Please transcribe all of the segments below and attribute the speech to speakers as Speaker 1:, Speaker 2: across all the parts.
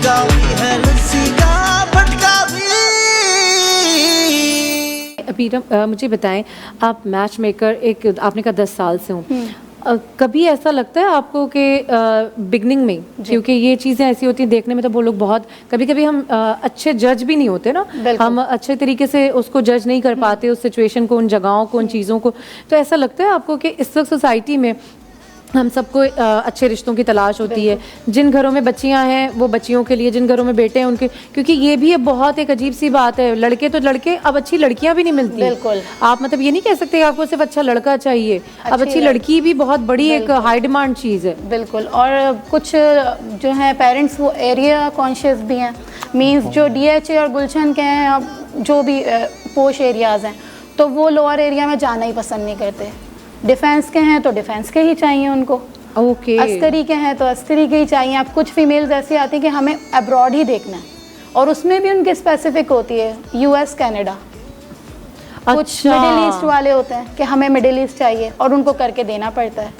Speaker 1: جذبہ بھی ہے لسی کا بھٹکا بھی.
Speaker 2: ابھی مجھے بتائیں، آپ میچ میکر ایک آپ نے کہا 10 سال سے ہوں، کبھی ایسا لگتا ہے آپ کو کہ بگننگ میں، کیونکہ یہ چیزیں ایسی ہوتی ہیں دیکھنے میں تو وہ لوگ بہت کبھی کبھی ہم اچھے جج بھی نہیں ہوتے نا، ہم اچھے طریقے سے اس کو جج نہیں کر پاتے، اس سچویشن کو، ان جگہوں کو، ان چیزوں کو، تو ایسا لگتا ہے آپ کو کہ اس وقت سوسائٹی میں ہم سب کو اچھے رشتوں کی تلاش ہوتی ہے، جن گھروں میں بچیاں ہیں وہ بچیوں کے لیے، جن گھروں میں بیٹے ہیں ان کے، کیونکہ یہ بھی بہت ایک عجیب سی بات ہے، لڑکے تو لڑکے، اب اچھی لڑکیاں بھی نہیں ملتی.
Speaker 3: بالکل.
Speaker 2: آپ مطلب یہ نہیں کہہ سکتے کہ آپ کو صرف اچھا لڑکا چاہیے، اب اچھی لڑکی بھی بہت بڑی ایک ہائی ڈیمانڈ چیز ہے.
Speaker 3: بالکل. اور کچھ جو ہیں پیرنٹس وہ ایریا کانشیس بھی ہیں، مینس جو ڈی ایچ اے اور گلشن کے ہیں، اب جو بھی پوش ایریاز ہیں تو وہ لوور ایریا میں جانا ہی پسند نہیں کرتے. ڈیفینس کے ہیں تو ڈیفینس کے ہی چاہیے ان کو، عسکری کے ہیں تو عسکری کے ہی چاہیے. اب کچھ فیمیلز ایسی آتی ہیں کہ ہمیں ابراڈ ہی دیکھنا ہے، اور اس میں بھی ان کی اسپیسیفک ہوتی ہے یو ایس کینیڈا. کچھ مڈل ایسٹ والے ہوتے ہیں کہ ہمیں مڈل ایسٹ چاہیے اور ان کو کر کے دینا پڑتا ہے.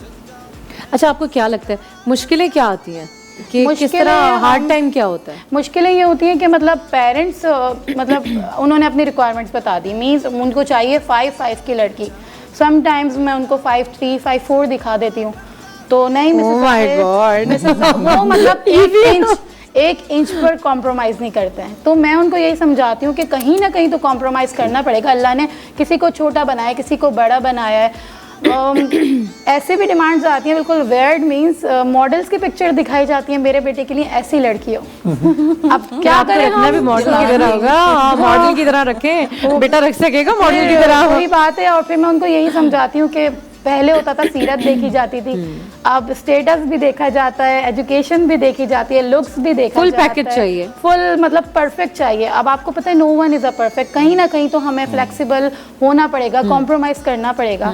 Speaker 2: اچھا، آپ کو کیا لگتا ہے مشکلیں کیا آتی ہیں کہ کس طرح ہارڈ ٹائم کیا ہوتا ہے؟
Speaker 3: مشکلیں یہ ہوتی ہیں کہ مطلب پیرنٹس مطلب انہوں نے اپنی ریکوائرمنٹس بتا دی، مینس ان کو چاہیے 5'5" کی لڑکی، سم ٹائمز میں ان کو 5'3", 5'4" دکھا دیتی ہوں تو نہیں وہ مطلب 1 انچ پر کمپرومائز نہیں کرتے ہیں. تو میں ان کو یہی سمجھاتی ہوں کہ کہیں نہ کہیں تو کمپرومائز کرنا پڑے گا. اللہ نے کسی کو چھوٹا بنایا ہے، کسی کو بڑا بنایا ہے. ایسے بھی ڈیمانڈز آتی ہیں بالکل ویئرڈ، مینس ماڈلس کی پکچر دکھائی جاتی ہیں میرے بیٹے کے لیے ایسی لڑکی ہو. اب کیا کریں،
Speaker 2: رکھنا بھی ماڈل کی طرح ہوگا، ماڈل کی طرح رکھیں، بیٹا رکھ سکے گا ماڈل کی طرح.
Speaker 3: وہی بات ہے. اور پھر میں ان کو یہی سمجھاتی ہوں کہ پہلے ہوتا تھا سیرت دیکھی جاتی تھی، اب اسٹیٹس بھی دیکھا جاتا ہے، ایجوکیشن بھی دیکھی جاتی ہے، لکس بھی دیکھا جاتا ہے،
Speaker 2: فل پیکج چاہیے،
Speaker 3: فل مطلب پرفیکٹ چاہیے. اب آپ کو پتہ ہے نو ون از اے پرفیکٹ، کہیں نہ کہیں تو ہمیں فلیکسیبل ہونا پڑے گا، کمپرومائز کرنا پڑے گا.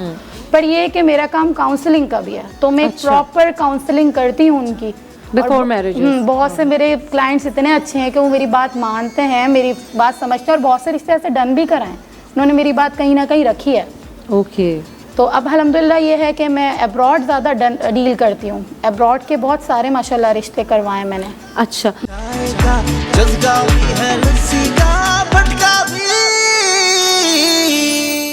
Speaker 3: پر یہ کہ میرا کام کاؤنسلنگ کا بھی ہے تو میں پراپر کاؤنسلنگ کرتی ہوں ان کی
Speaker 2: بیفور میرج.
Speaker 3: بہت سے میرے کلائنٹس اتنے اچھے ہیں کہ وہ میری بات مانتے ہیں، میری بات سمجھتے ہیں، اور بہت سے رشتے ایسے ڈن بھی کرائیں، انہوں نے میری بات کہیں نہ کہیں رکھی ہے.
Speaker 2: اوکے.
Speaker 3: تو اب الحمدللہ یہ ہے کہ میں ابراڈ زیادہ ڈیل کرتی ہوں، ابراڈ کے بہت سارے ماشاءاللہ رشتے کروائے میں نے.
Speaker 2: اچھا.
Speaker 1: جذبہ بھی ہے لسی کا بھٹکا بھی.